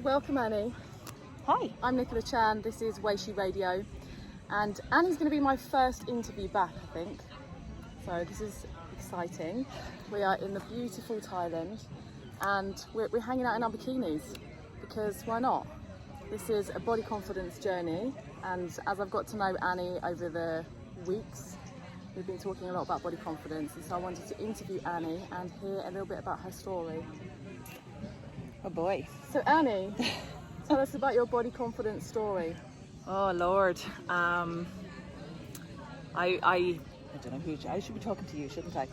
welcome Annie. Hi. I'm Nicola Chan, this is Waishee Radio, and Annie's going to be my first interview back, I think. So this is exciting. We are in the beautiful Thailand and we're hanging out in our bikinis because why not? This is a body confidence journey, and as I've got to know Annie over the weeks, we've been talking a lot about body confidence, and so I wanted to interview Annie and hear a little bit about her story. Oh boy. So Annie, tell us about your body confidence story. Oh Lord. I don't know who I should be talking to you, shouldn't I?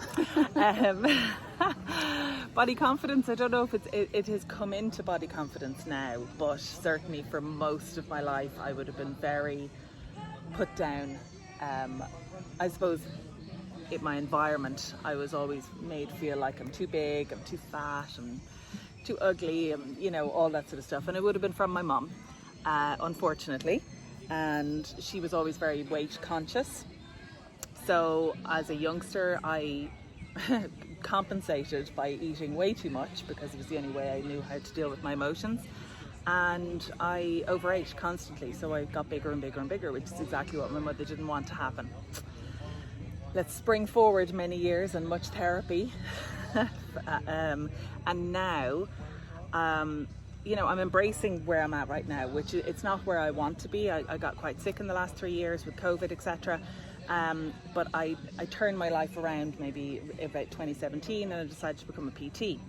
Body confidence. I don't know if it has come into body confidence now, but certainly for most of my life, I would have been very put down. I suppose in my environment, I was always made feel like I'm too big, I'm too fat, I'm too ugly, and all that sort of stuff. And it would have been from my mum, unfortunately, and she was always very weight conscious. So as a youngster, I compensated by eating way too much because it was the only way I knew how to deal with my emotions, and I overate constantly. So I got bigger and bigger and bigger, which is exactly what my mother didn't want to happen. Let's spring forward many years and much therapy. And now, I'm embracing where I'm at right now, which it's not where I want to be. I got quite sick in the last 3 years with COVID, etc. But I turned my life around maybe about 2017, and I decided to become a PT.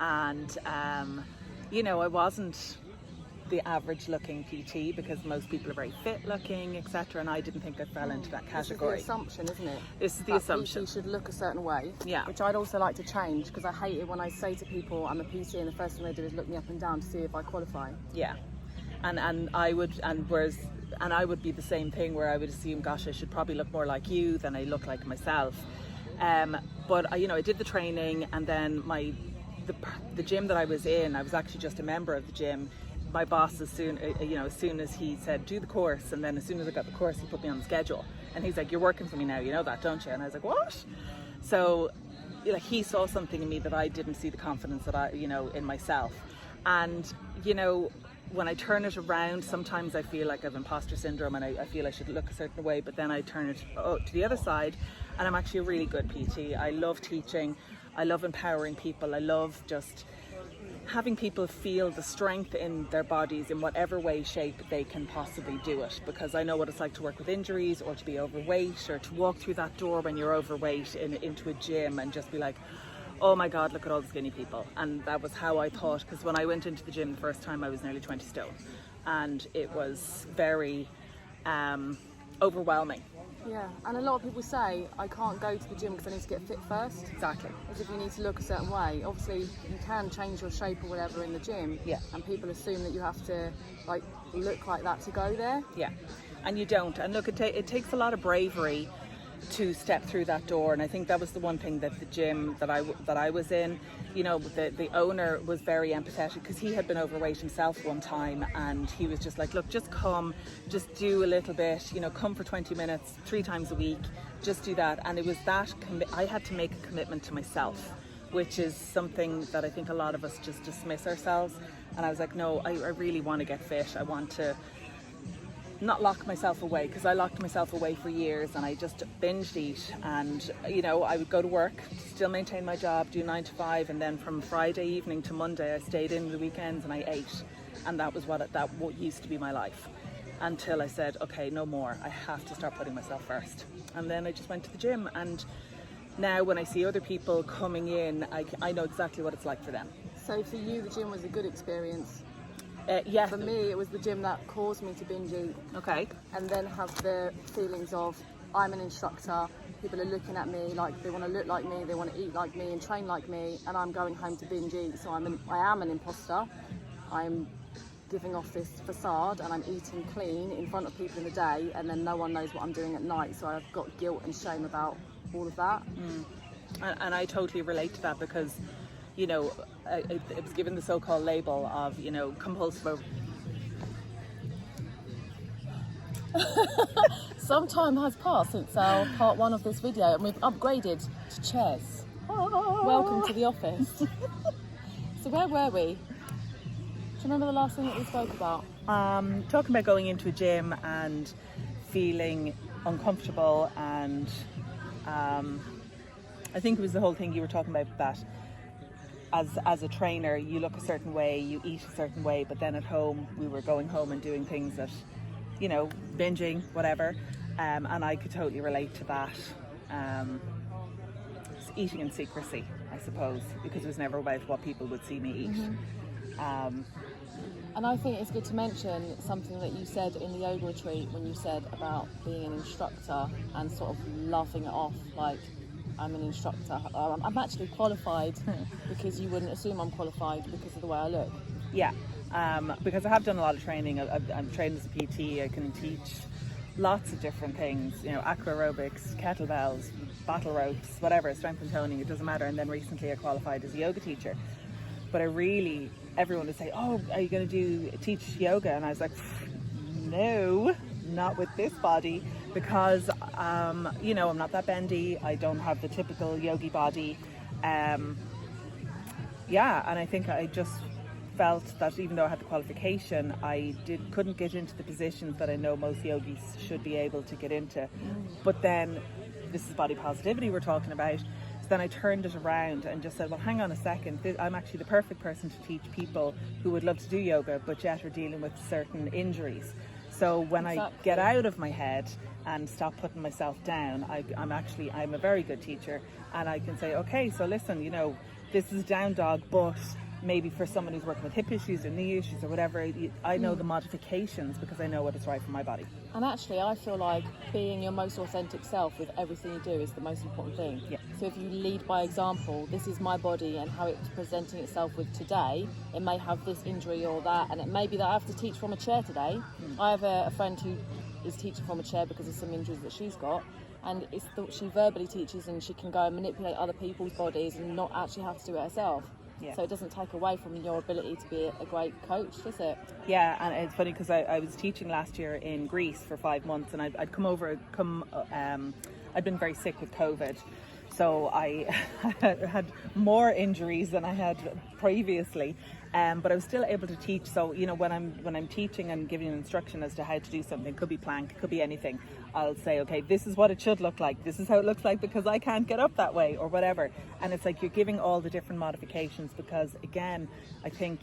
And, I wasn't the average looking PT because most people are very fit looking, etc. And I didn't think I fell into that category. This is the assumption, isn't it? This is the that assumption. PT should look a certain way. Yeah. Which I'd also like to change, because I hate it when I say to people I'm a PT and the first thing they do is look me up and down to see if I qualify. Yeah. And I would be the same thing, where I would assume, gosh, I should probably look more like you than I look like myself. But I did the training, and then the gym that I was in, I was actually just a member of the gym. My boss, as soon as he said do the course, and then as soon as I got the course, he put me on the schedule, and he's like, "You're working for me now, you know that, don't you?" And I was like, "What?" So, he saw something in me that I didn't see the confidence that I, in myself, and when I turn it around, sometimes I feel like I have imposter syndrome, and I feel I should look a certain way, but then I turn it to the other side, and I'm actually a really good PT. I love teaching, I love empowering people, I love just having people feel the strength in their bodies in whatever way, shape they can possibly do it, because I know what it's like to work with injuries, or to be overweight, or to walk through that door when you're overweight into a gym and just be like, oh my God, look at all the skinny people. And that was how I thought, because when I went into the gym the first time, I was nearly 20 stone, and it was very overwhelming. Yeah, and a lot of people say, I can't go to the gym because I need to get fit first. Exactly. As if you need to look a certain way. Obviously, you can change your shape or whatever in the gym. Yeah. And people assume that you have to look like that to go there. Yeah, and you don't. And look, it takes a lot of bravery to step through that door, and I think that was the one thing that the gym that I was in, the owner was very empathetic, because he had been overweight himself one time, and he was just like, look, just come, just do a little bit, come for 20 minutes 3 times a week, just do that. And it was that I had to make a commitment to myself, which is something that I think a lot of us just dismiss ourselves. And I was like, no, I really want to get fit. I want to not lock myself away, because I locked myself away for years, and I just binged eat, and I would go to work, still maintain my job, do 9 to 5, and then from Friday evening to Monday I stayed in the weekends and I ate, and that was what used to be my life, until I said, okay, no more, I have to start putting myself first. And then I just went to the gym, and now when I see other people coming in, I know exactly what it's like for them. So for you, the gym was a good experience? Yeah. For me, it was the gym that caused me to binge eat. Okay. And then have the feelings of, I'm an instructor, people are looking at me like they want to look like me, they want to eat like me and train like me, and I'm going home to binge eat. So I am an imposter. I'm giving off this facade, and I'm eating clean in front of people in the day, and then no one knows what I'm doing at night. So I've got guilt and shame about all of that. And I totally relate to that, because it was given the so-called label of, compulsive. Some time has passed since our part 1 of this video, and we've upgraded to chairs. Welcome to the office. So where were we? you remember the last thing that we spoke about? Talking about going into a gym and feeling uncomfortable, and I think it was the whole thing you were talking about, that as a trainer you look a certain way, you eat a certain way, but then at home we were going home and doing things that, you know, binging, whatever, and I could totally relate to that. Eating in secrecy, I suppose, because it was never about what people would see me eat. And I think it's good to mention something that you said in the yoga retreat, when you said about being an instructor and sort of laughing it off, like, I'm an instructor, I'm actually qualified, because you wouldn't assume I'm qualified because of the way I look. Yeah, because I have done a lot of training. I'm trained as a PT. I can teach lots of different things, you know, aqua aerobics, kettlebells, battle ropes, whatever, strength and toning, it doesn't matter. And then recently I qualified as a yoga teacher. But everyone would say, oh, are you going to teach yoga? And I was like, no, not with this body, because, you know, I'm not that bendy. I don't have the typical yogi body. Yeah, and I think I just felt that even though I had the qualification, I couldn't get into the positions that I know most yogis should be able to get into. But then, this is body positivity we're talking about, so then I turned it around and just said, well, hang on a second, I'm actually the perfect person to teach people who would love to do yoga but yet are dealing with certain injuries. So when I get out of my head and stop putting myself down, I'm a very good teacher, and I can say, okay, so listen, you know, this is down dog, but maybe for someone who's working with hip issues or knee issues or whatever, I know the modifications because I know what is right for my body. And actually, I feel like being your most authentic self with everything you do is the most important thing. Yeah. So if you lead by example, this is my body and how it's presenting itself with today, it may have this injury or that, and it may be that I have to teach from a chair today. I have a friend who is teaching from a chair because of some injuries that she's got, and it's she verbally teaches, and she can go and manipulate other people's bodies and not actually have to do it herself. Yeah. So it doesn't take away from your ability to be a great coach, does it? Yeah, and it's funny because I was teaching last year in Greece for 5 months, and I'd I'd been very sick with COVID, so I had more injuries than I had previously, but I was still able to teach. So, you know, when I'm teaching and giving instruction as to how to do something, could be plank, could be anything, I'll say, okay, this is what it should look like, this is how it looks like because I can't get up that way or whatever. And it's like you're giving all the different modifications, because again, I think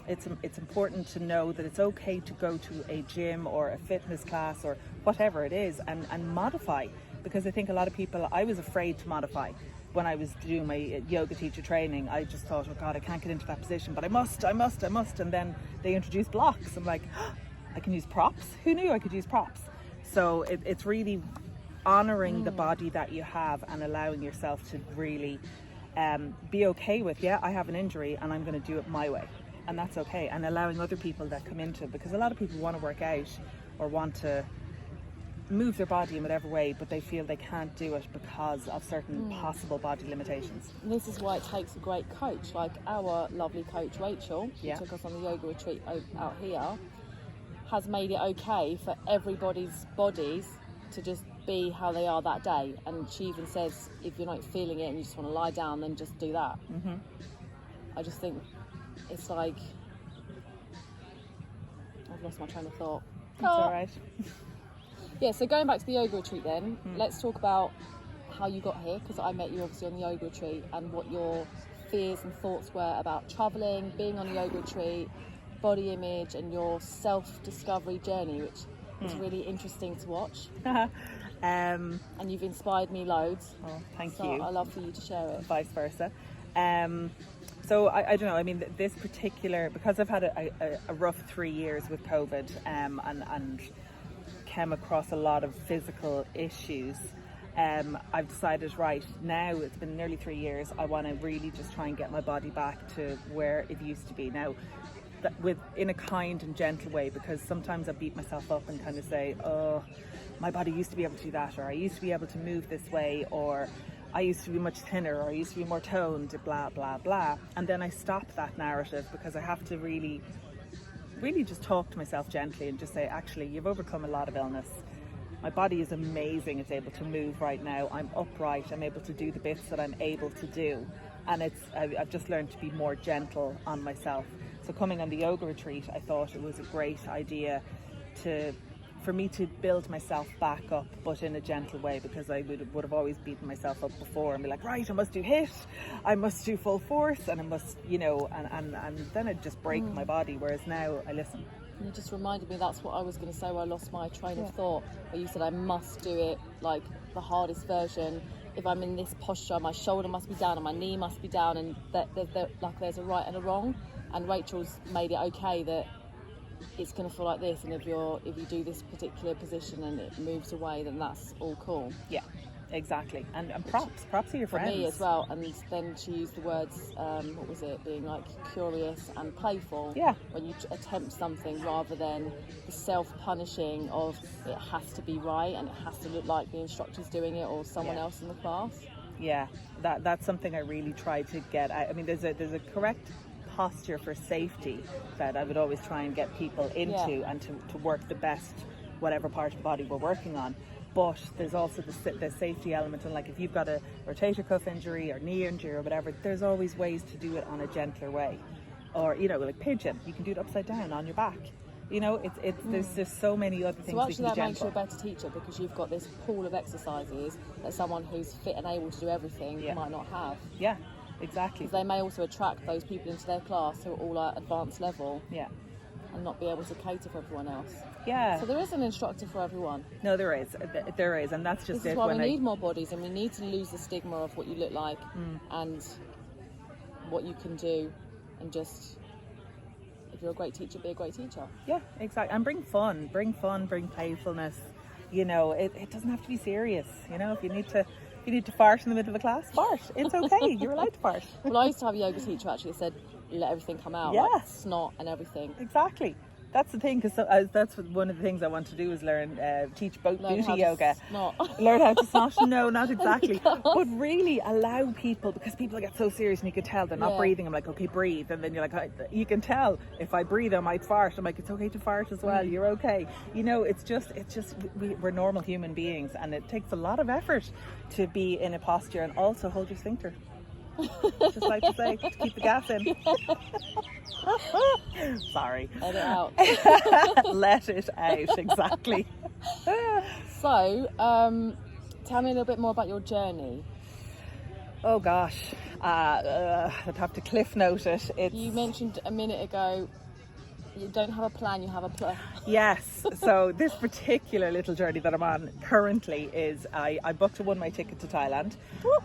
it's important to know that it's okay to go to a gym or a fitness class or whatever it is and modify, because I think a lot of people, I was afraid to modify. When I was doing my yoga teacher training, I just thought, oh God, I can't get into that position, but I must. And then they introduced blocks. I'm like, oh, I can use props? Who knew I could use props? So it's really honouring the body that you have and allowing yourself to really be okay with, yeah, I have an injury and I'm going to do it my way. And that's okay. And allowing other people that come into it, because a lot of people want to work out or want to move their body in whatever way, but they feel they can't do it because of certain possible body limitations. And this is why it takes a great coach, like our lovely coach Rachel, who Yeah. took us on the yoga retreat out here, has made it okay for everybody's bodies to just be how they are that day. And she even says, if you're not feeling it and you just want to lie down, then just do that. I just think it's like, I've lost my train of thought. That's all right. Yeah, so going back to the yoga retreat then, let's talk about how you got here, because I met you obviously on the yoga retreat, and what your fears and thoughts were about travelling, being on a yoga retreat, body image, and your self-discovery journey, which is really interesting to watch. And you've inspired me loads. Oh, thank so you. I'd love for you to share it. Vice versa. So I don't know, I mean, this particular, because I've had a rough 3 years with COVID, and came across a lot of physical issues, I've decided, right, now it's been nearly 3 years, I want to really just try and get my body back to where it used to be. Now, in a kind and gentle way, because sometimes I beat myself up and kind of say, oh, my body used to be able to do that, or I used to be able to move this way, or I used to be much thinner, or I used to be more toned, blah, blah, blah. And then I stop that narrative, because I have to really just talk to myself gently and just say, actually, you've overcome a lot of illness. My body is amazing. It's able to move right now. I'm upright. I'm able to do the bits that I'm able to do. And I've just learned to be more gentle on myself. So coming on the yoga retreat, I thought it was a great idea for me to build myself back up, but in a gentle way, because I would have always beaten myself up before and be like, right, I must do HIIT, I must do full force, and I must, and then I'd just break my body, whereas now I listen. You just reminded me, that's what I was going to say where I lost my train of thought, where you said I must do it like the hardest version. If I'm in this posture, my shoulder must be down and my knee must be down, and there's a right and a wrong. And Rachel's made it okay that it's going to feel like this, and if you do this particular position and it moves away, then that's all cool. Yeah, exactly. And props to your friends. For me as well. And then she used the words, what was it, being like curious and playful. Yeah. When you attempt something, rather than the self-punishing of it has to be right and it has to look like the instructor's doing it or someone else in the class. Yeah, that's something I really try to get. I mean, there's a correct posture for safety that I would always try and get people into, and to work the best whatever part of the body we're working on. But there's also the safety element, and like if you've got a rotator cuff injury or knee injury or whatever, there's always ways to do it on a gentler way. Or like pigeon, you can do it upside down on your back. There's so many other things. So actually that that makes you a better teacher, because you've got this pool of exercises that someone who's fit and able to do everything might not have. Yeah, exactly. Because they may also attract those people into their class who are all at advanced level. Yeah. And not be able to cater for everyone else. Yeah. So there is an instructor for everyone. No, there is, and that's just this is why we need more bodies, and we need to lose the stigma of what you look like and what you can do, and just, if you're a great teacher, be a great teacher. Yeah, exactly. And bring fun, bring playfulness. It doesn't have to be serious. If you need to fart in the middle of a class, fart. It's okay. You're allowed to fart. Well, I used to have a yoga teacher actually that said, let everything come out, like snot and everything. Exactly. That's the thing, because that's one of the things I want to do, is teach beauty yoga. Learn how to snot. No, not exactly. But really allow people, because people get so serious and you can tell they're not breathing. I'm like, okay, breathe. And then you're like, you can tell if I breathe, I might fart. I'm like, it's okay to fart as well. You're okay. It's just we're normal human beings, and it takes a lot of effort to be in a posture and also hold your sphincter. Just like to say, to keep the gas in. Sorry. Let it out. Let it out, exactly. So, tell me a little bit more about your journey. Oh gosh, I'd have to cliff note it. You mentioned a minute ago, you don't have a plan, you have a plan. Yes, so this particular little journey that I'm on currently is, I booked a one-way ticket to Thailand.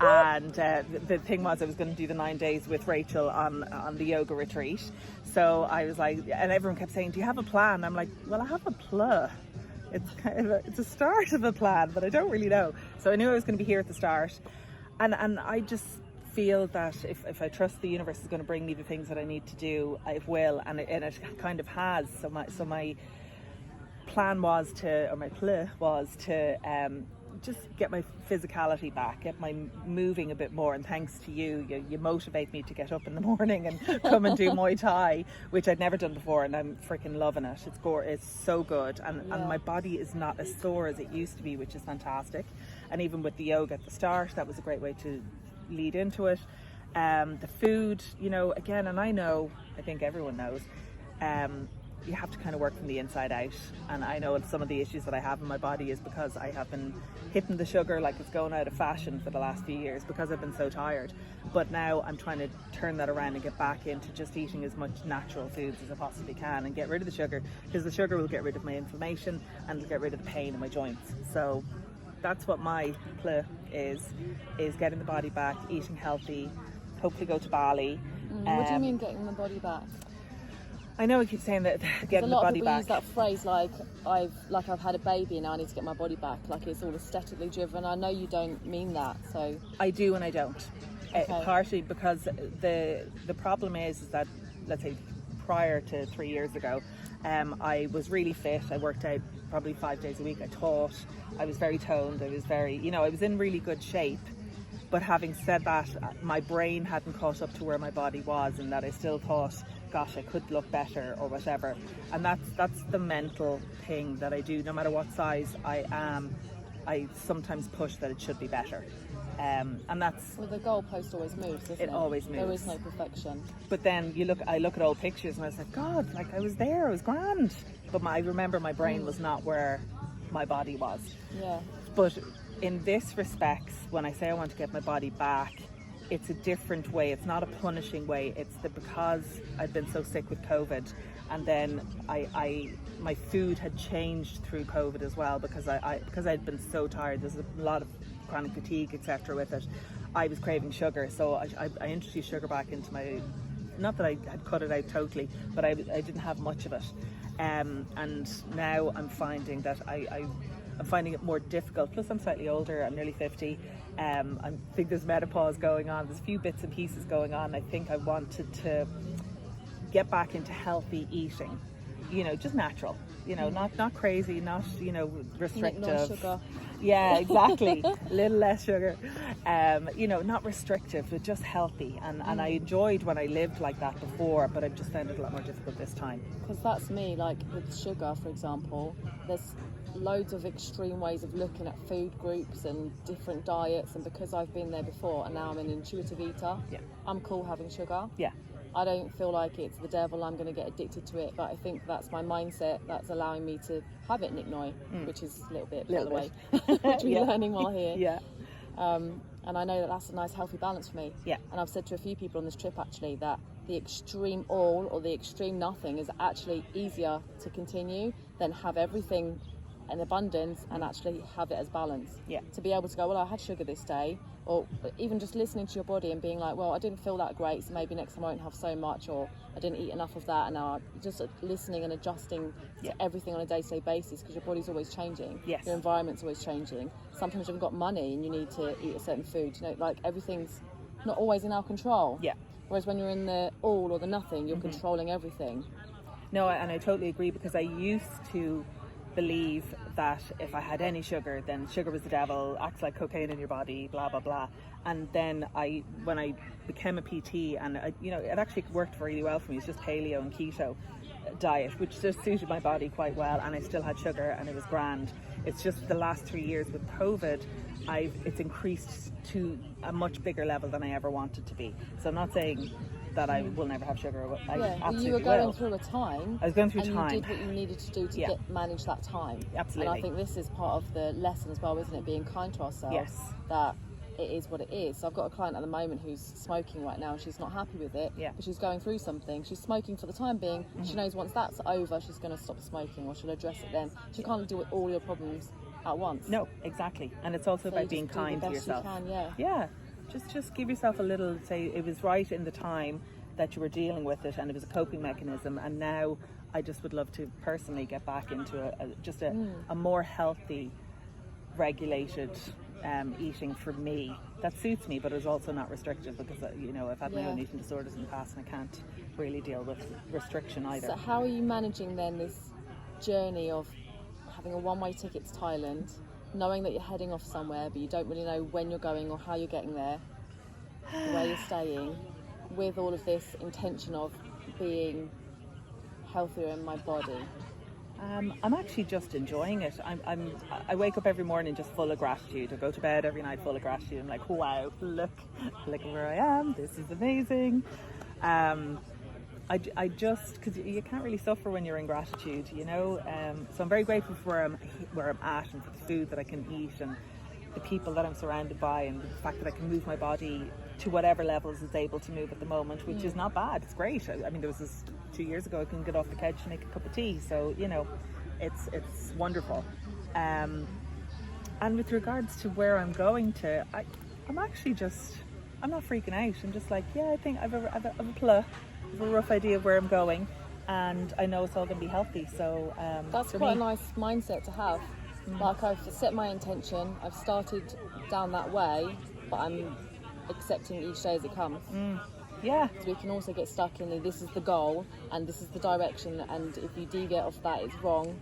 And the thing was, I was going to do the 9 days with Rachel on the yoga retreat. So I was like, and everyone kept saying, do you have a plan? I'm like, well, I have a plan. It's a start of a plan, but I don't really know. So I knew I was going to be here at the start. And I just feel that if I trust the universe is going to bring me the things that I need to do, it will, and it kind of has. So my plan was to just get my physicality back, get my moving a bit more, and thanks to you motivate me to get up in the morning and come and do Muay Thai, which I'd never done before, and I'm freaking loving it. It's so good, and my body is not as sore as it used to be, which is fantastic. And even with the yoga at the start, that was a great way to lead into it. The food, again, and I think everyone knows, you have to kind of work from the inside out, and I know some of the issues that I have in my body is because I have been hitting the sugar like it's going out of fashion for the last few years, because I've been so tired. But now I'm trying to turn that around and get back into just eating as much natural foods as I possibly can, and get rid of the sugar, because the sugar will get rid of my inflammation and it'll get rid of the pain in my joints. So that's what my plan is getting the body back, eating healthy, hopefully go to Bali. What do you mean getting the body back? I know I keep saying that, getting the body back. A lot of people use that phrase like I've had a baby and now I need to get my body back, like it's all aesthetically driven. I know you don't mean that, so I do and I don't. Okay. Partly because the problem is that, let's say, prior to 3 years ago, I was really fit. I worked out probably 5 days a week. I taught. I was very toned. I was I was in really good shape. But having said that, my brain hadn't caught up to where my body was, and that I still thought, gosh, I could look better or whatever. And that's the mental thing that I do. No matter what size I am, I sometimes push that it should be better. And that's, Well, the goalpost always moves, doesn't it? It always There moves. is no perfection. but then I look at old pictures and I was like, God, like I was there, I was grand. But I remember my brain was not where my body was. Yeah. But in this respect, when I say I want to get my body back, it's a different way. It's not a punishing way. It's because I'd been so sick with COVID, and then my food had changed through COVID as well, because I'd been so tired. There's a lot of chronic fatigue, etc. with it. I was craving sugar, so I introduced sugar back into my. Not that I had cut it out totally, but I didn't have much of it. And now I'm finding that I'm finding it more difficult. Plus, I'm slightly older. I'm nearly 50. I think there's menopause going on. There's a few bits and pieces going on. I think I wanted to get back into healthy eating. Just natural. Not crazy, not restrictive. No sugar. Yeah, exactly. A little less sugar. Not restrictive, but just healthy. And I enjoyed when I lived like that before, but I've just found it a lot more difficult this time. Because that's me, like with sugar, for example, there's loads of extreme ways of looking at food groups and different diets, and because I've been there before and now I'm an intuitive eater, Yeah. I'm cool having sugar. Yeah. I don't feel like it's the devil, I'm going to get addicted to it, but I think that's my mindset that's allowing me to have it, Nick Noy, which is a little bit, by the way, which we're learning while here. Yeah. And I know that that's a nice healthy balance for me. Yeah. And I've said to a few people on this trip actually that the extreme all or the extreme nothing is actually easier to continue than have everything in abundance and actually have it as balance. Yeah. To be able to go, well, I had sugar this day, or even just listening to your body and being like, well, I didn't feel that great, so maybe next time I won't have so much, or I didn't eat enough of that, and now just listening and adjusting to everything on a day-to-day basis, because your body's always changing. Yes. Your environment's always changing. Sometimes you've got money and you need to eat a certain food. Like everything's not always in our control. Yeah. Whereas when you're in the all or the nothing, you're controlling everything. No, and I totally agree, because I used to believe that if I had any sugar, then sugar was the devil, acts like cocaine in your body, blah blah blah. And then when I became a PT, and it actually worked really well for me. It's just paleo and keto diet, which just suited my body quite well, and I still had sugar and it was grand. It's just the last 3 years with COVID, it's increased to a much bigger level than I ever wanted to be. So I'm not saying that I will never have sugar. I absolutely you were going will. through a time. I was going through and time. you did what you needed to do to manage that time. Absolutely. And I think this is part of the lesson as well, isn't it? Being kind to ourselves. Yes. That it is what it is. So I've got a client at the moment who's smoking right now, and she's not happy with it. Yeah. But she's going through something. She's smoking for the time being. She knows once that's over, she's going to stop smoking, or she'll address it then. She can't deal with all your problems at once. No, exactly. And it's also So about you being just do the kind to best you yourself. can, yeah. Yeah. Just give yourself a little, say it was right in the time that you were dealing with it, and it was a coping mechanism, and now I just would love to personally get back into a more healthy, regulated eating for me that suits me, but is also not restrictive, because I've had my own eating disorders in the past, and I can't really deal with restriction either. So how are you managing then this journey of having a one-way ticket to Thailand, knowing that you're heading off somewhere, but you don't really know when you're going or how you're getting there, where you're staying, with all of this intention of being healthier in my body? I'm actually just enjoying it. I wake up every morning just full of gratitude. I go to bed every night full of gratitude. I'm like, wow, look where I am. This is amazing. I just, because you can't really suffer when you're in gratitude, so I'm very grateful for where I'm at, and for the food that I can eat, and the people that I'm surrounded by, and the fact that I can move my body to whatever levels it's able to move at the moment, which is not bad. It's great. I mean, there was this 2 years ago, I couldn't get off the couch and make a cup of tea, so it's wonderful. And with regards to where I'm going to, I'm actually I'm not freaking out. I'm just like, I think I've a rough idea of where I'm going, and I know it's all going to be healthy. So that's quite a nice mindset to have. Like, I've set my intention, I've started down that way, but I'm accepting each day as it comes. Yeah. So we can also get stuck in this is the goal and this is the direction, and if you deviate off that, it's wrong.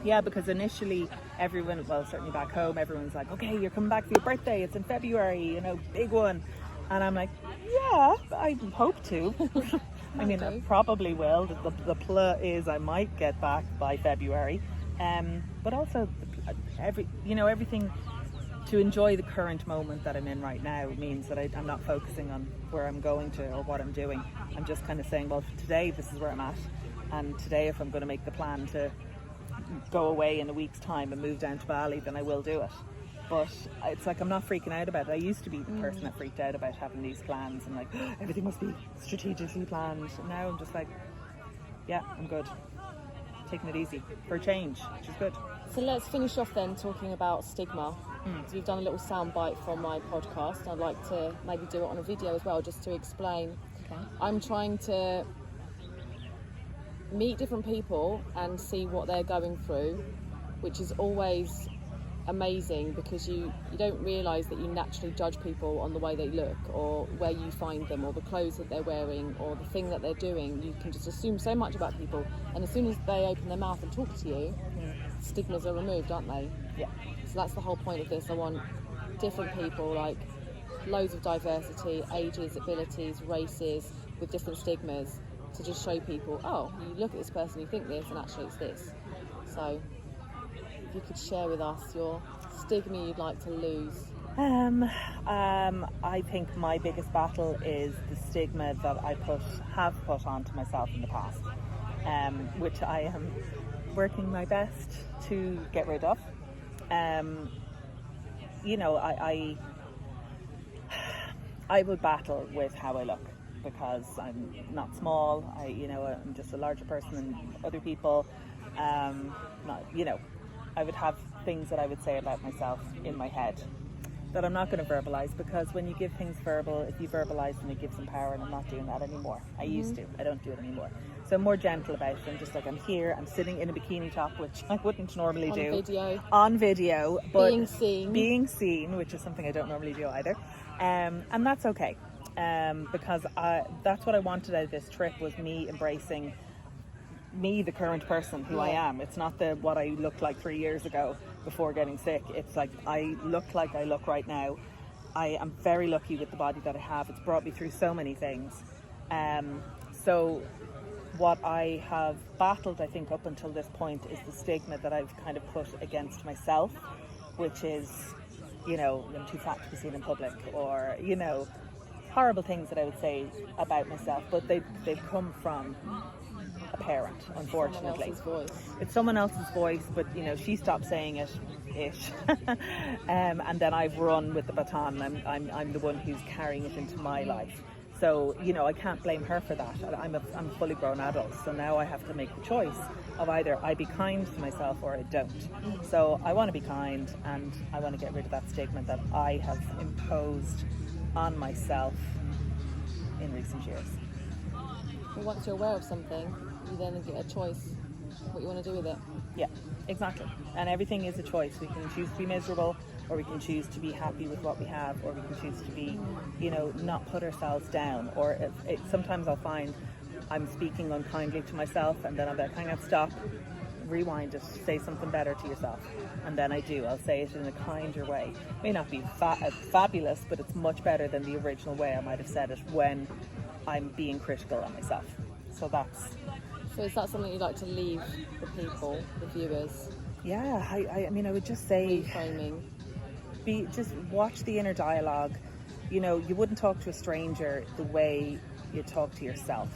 Yeah, because initially everyone, well, certainly back home, everyone's like, okay, you're coming back for your birthday, it's in February, big one. And I'm like, yeah, I hope to. I mean, I probably will. The plan is I might get back by February. But also everything, to enjoy the current moment that I'm in right now means that I'm not focusing on where I'm going to or what I'm doing. I'm just kind of saying, well, today this is where I'm at, and today if I'm going to make the plan to go away in a week's time and move down to Bali, then I will do it. But it's like I'm not freaking out about it. I used to be the person that freaked out about having these plans and like everything must be strategically planned. And now I'm just like, yeah, I'm good. Taking it easy for a change, which is good. So let's finish off then talking about stigma. So we've done a little soundbite from my podcast. I'd like to maybe do it on a video as well, just to explain. Okay. I'm trying to meet different people and see what they're going through, which is always amazing, because you don't realise that you naturally judge people on the way they look or where you find them or the clothes that they're wearing or the thing that they're doing. You can just assume so much about people, and as soon as they open their mouth and talk to you, stigmas are removed, aren't they? Yeah. So that's the whole point of this. I want different people, like loads of diversity, ages, abilities, races, with different stigmas, to just show people, oh, you look at this person, you think this, and actually it's this. So if you could share with us your stigma you'd like to lose. I think my biggest battle is the stigma that I have put onto myself in the past, which I am working my best to get rid of. You know, I would battle with how I look, because I'm not small. I'm just a larger person than other people. I would have things that I would say about myself in my head that I'm not going to verbalize, because when you give things verbal, if you verbalize them, it gives them power, and I'm not doing that anymore. I used to. I don't do it anymore. So I'm more gentle about it. I'm just like, I'm here, I'm sitting in a bikini top, which I wouldn't normally do. On video. But being seen, which is something I don't normally do either. And that's okay. Because that's what I wanted out of this trip, was me embracing me, the current person who I am. It's not what I looked like 3 years ago before getting sick. It's like I look right now. I am very lucky with the body that I have. It's brought me through so many things. So what I have battled, I think, up until this point, is the stigma that I've kind of put against myself, which is, I'm too fat to be seen in public, or, horrible things that I would say about myself, but they've come from a parent, unfortunately. It's someone else's voice, but she stopped saying it ish. And then I've run with the baton. I'm the one who's carrying it into my life. So I can't blame her for that. I'm a fully grown adult, so now I have to make the choice of either I be kind to myself or I don't. So I want to be kind, and I want to get rid of that stigma that I have imposed on myself in recent years. Well, once you're aware of something, you then get a choice what you want to do with it. Yeah, exactly. And everything is a choice. We can choose to be miserable, or we can choose to be happy with what we have, or we can choose to be, not put ourselves down. Or sometimes I'll find I'm speaking unkindly to myself, and then I'll be like, hang on, stop, rewind it, say something better to yourself. And then I'll say it in a kinder way. It may not be fabulous, but it's much better than the original way I might have said it when I'm being critical of myself. So is that something you'd like to leave the people, the viewers? Yeah, I would just say, reframing. Just watch the inner dialogue. You wouldn't talk to a stranger the way you talk to yourself,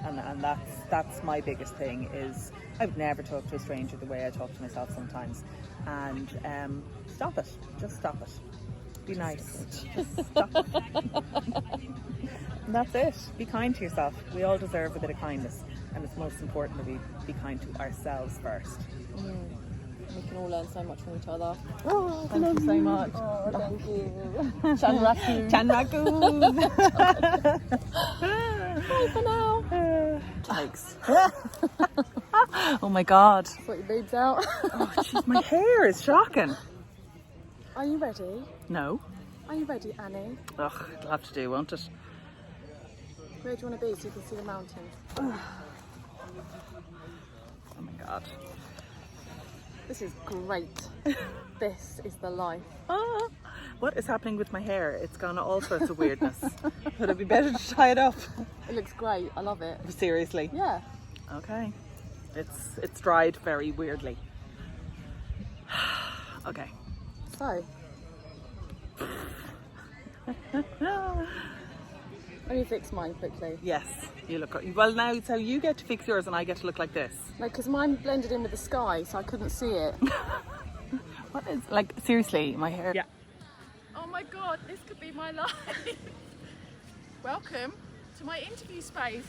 and that's my biggest thing. Is I would never talk to a stranger the way I talk to myself sometimes. And stop it. Just stop it. Be nice. Just stop it. And that's it. Be kind to yourself. We all deserve a bit of kindness, and it's most important that we be kind to ourselves first. We can all learn so much from each other. Oh, thank you so much. Oh, thank you. Chan Raku. Chan Raku. Bye for now. Thanks. Oh my God. Sort your boobs out. Oh, jeez, my hair is shocking. Are you ready? No. Are you ready, Annie? Ugh, it'll have to do, won't it? Where do you want to be so you can see the mountains? Oh my God. This is great. This is the life. What is happening with my hair? It's gone all sorts of weirdness. Would it be better to tie it up? It looks great. I love it. Seriously? Yeah. Okay. It's dried very weirdly. Okay. So, Let me fix mine quickly. Yes, you look well now. So you get to fix yours, and I get to look like this. No, because mine blended in with the sky, so I couldn't see it. What is like seriously? My hair. Yeah. Oh my god, this could be my life. Welcome to my interview space.